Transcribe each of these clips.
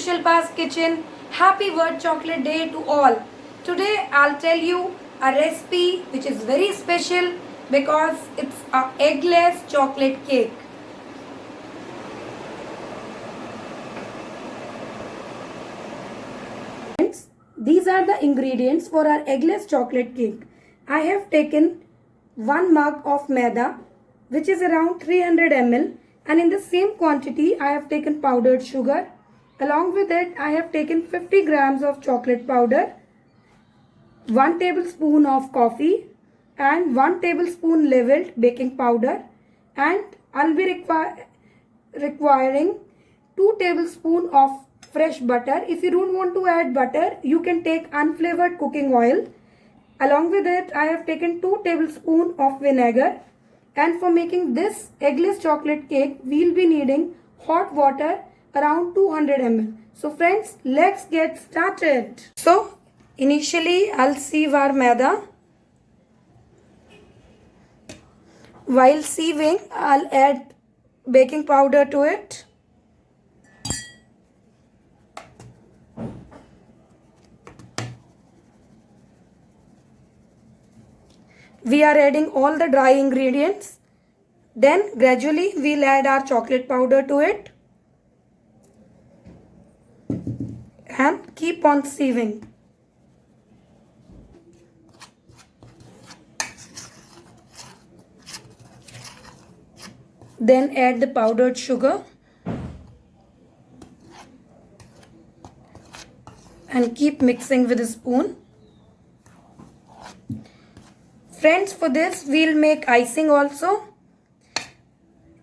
Shilpa's kitchen. Happy World Chocolate Day to all. Today I'll tell you a recipe which is very special because it's a eggless chocolate cake. Friends, these are the ingredients for our eggless chocolate cake. I have taken 1 mug of maida which is around 300 ml, and in the same quantity I have taken powdered sugar. Along with it I have taken 50 grams of chocolate powder, 1 tablespoon of coffee and 1 tablespoon leveled baking powder, and I'll be requiring 2 tablespoons of fresh butter. If you don't want to add butter, you can take unflavored cooking oil. Along with it I have taken 2 tablespoons of vinegar. And for making this eggless chocolate cake, we'll be needing hot water around 200 ml. So friends, let's get started. So initially I'll sieve our maida. While sieving, I'll add baking powder to it. We are adding all the dry ingredients. Then gradually we'll add our chocolate powder to it. And keep on sieving. Then add the powdered sugar. And keep mixing with a spoon. Friends, for this we'll make icing also,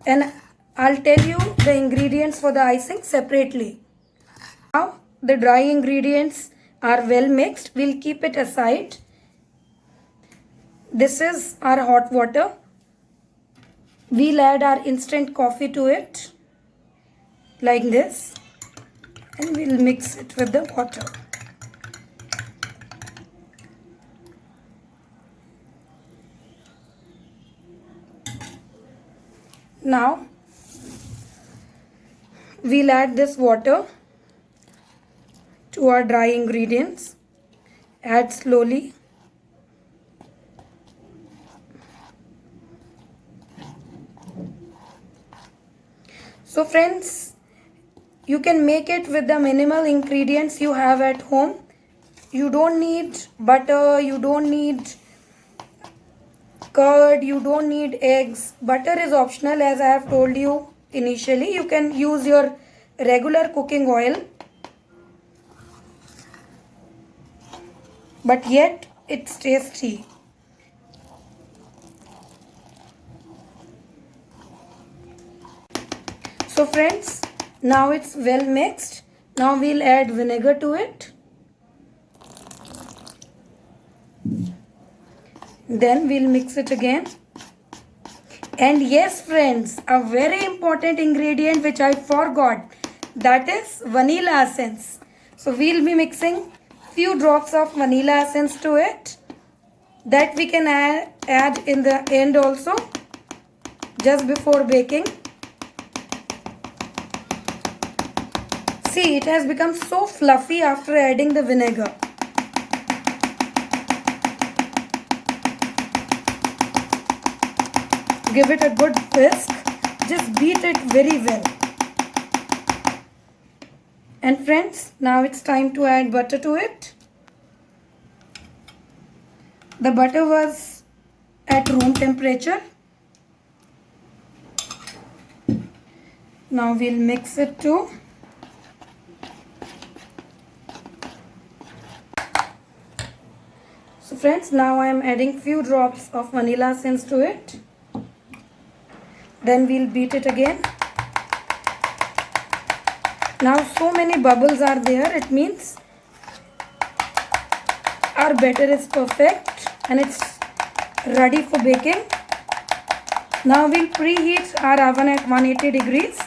and I'll tell you the ingredients for the icing separately. Now the dry ingredients are well mixed. We'll keep it aside. This is our hot water. We'll add our instant coffee to it like this, and we'll mix it with the water. Now we'll add this water to our dry ingredients. Add slowly. So friends, you can make it with the minimal ingredients you have at home. You don't need butter, you don't need curd, you don't need eggs. Butter is optional, as I have told you initially. You can use your regular cooking oil, but yet it's tasty. So friends, now it's well mixed. Now we'll add vinegar to it. Then we'll mix it again. And yes friends, a very important ingredient which I forgot, that is vanilla essence. So we'll be mixing few drops of vanilla essence to it. That we can add in the end also, just before baking. See, it has become so fluffy after adding the vinegar. Give it a good whisk. Just beat it very well. And friends, now it's time to add butter to it. The butter was at room temperature. Now we'll mix it too. So friends, now I am adding few drops of vanilla essence to it. Then we'll beat it again. Now so many bubbles are there, it means our batter is perfect and it's ready for baking. Now we'll preheat our oven at 180 degrees.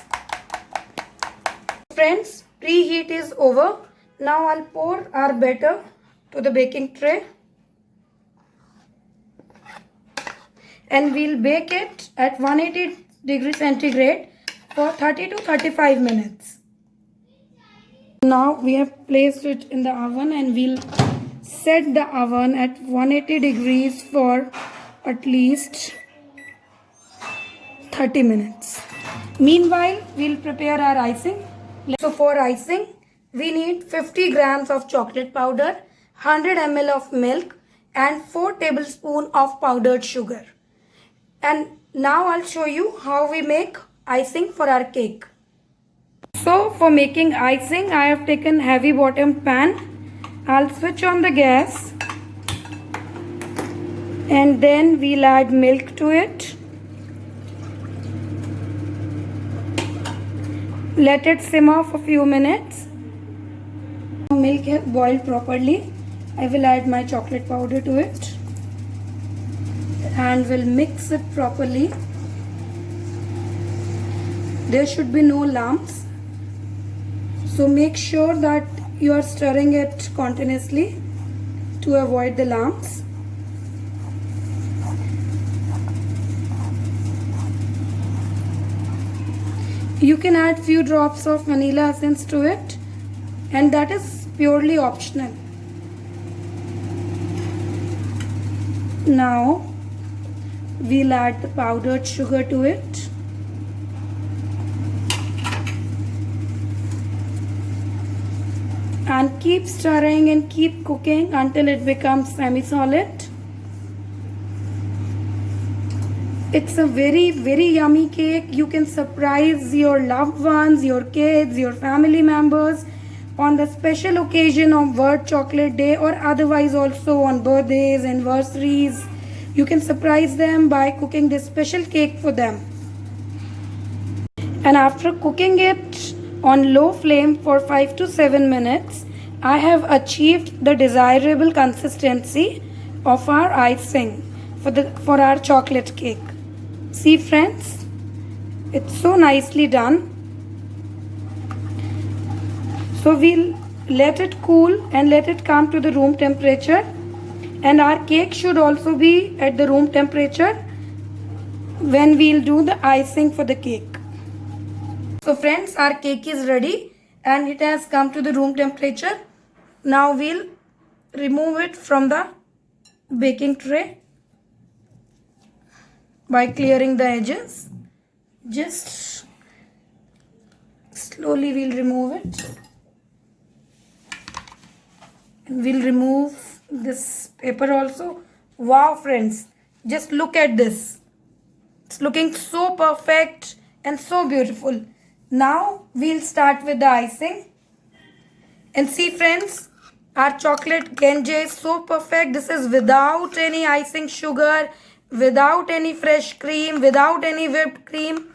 Friends, preheat is over. Now I'll pour our batter to the baking tray. And we'll bake it at 180 degrees centigrade for 30 to 35 minutes. Now we have placed it in the oven and we'll set the oven at 180 degrees for at least 30 minutes. Meanwhile, we'll prepare our icing. So for icing, we need 50 grams of chocolate powder, 100 ml of milk and 4 tablespoons of powdered sugar. And now I'll show you how we make icing for our cake. So for making icing, I have taken heavy bottomed pan. I'll switch on the gas and then we'll add milk to it. Let it simmer for a few minutes. Milk has boiled properly. I will add my chocolate powder to it and will mix it properly. There should be no lumps. So make sure that you are stirring it continuously to avoid the lumps. You can add few drops of vanilla essence to it, and that is purely optional. Now we'll add the powdered sugar to it. And keep stirring and keep cooking until it becomes semi-solid. It's a very, very yummy cake. You can surprise your loved ones, your kids, your family members on the special occasion of World Chocolate Day or otherwise also on birthdays, anniversaries. You can surprise them by cooking this special cake for them. And after cooking it on low flame for 5 to 7 minutes, I have achieved the desirable consistency of our icing for our chocolate cake. See friends, it's so nicely done. So we'll let it cool and let it come to the room temperature, and our cake should also be at the room temperature when we'll do the icing for the cake. So friends, our cake is ready and it has come to the room temperature. Now we'll remove it from the baking tray by clearing the edges. Just slowly we'll remove it. And we'll remove this paper also. Wow friends, just look at this. It's looking so perfect and so beautiful. Now we'll start with the icing. And see friends, our chocolate Genje is so perfect. This is without any icing sugar, without any fresh cream, without any whipped cream.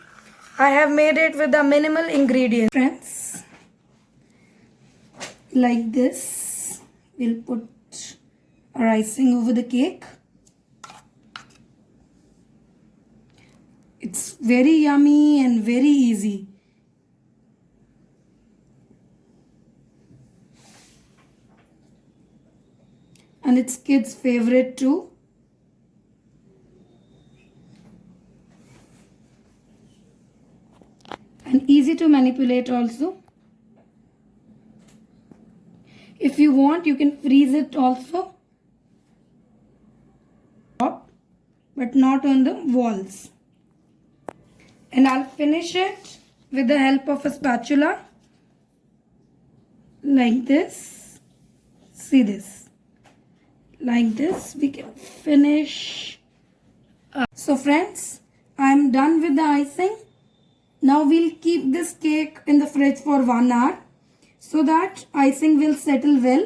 I have made it with the minimal ingredients. Friends, like this, we'll put our icing over the cake. It's very yummy and very easy. And it's kids' favorite too. And easy to manipulate also. If you want, you can freeze it also, but not on the walls. And I'll finish it with the help of a spatula like this. See this. Like this we can finish. So friends, I am done with the icing. Now we'll keep this cake in the fridge for 1 hour so that icing will settle well,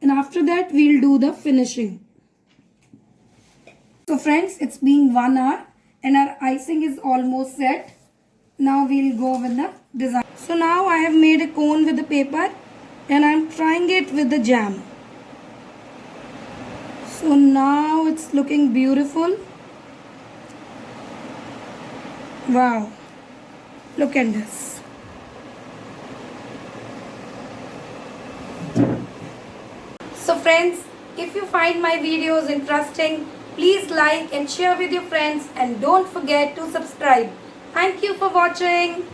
and after that we'll do the finishing. So friends, it's been 1 hour and our icing is almost set. Now we'll go with the design. So now I have made a cone with the paper and I'm trying it with the jam. So now it's looking beautiful. Wow, look at this. So friends, if you find my videos interesting, please like and share with your friends and don't forget to subscribe. Thank you for watching.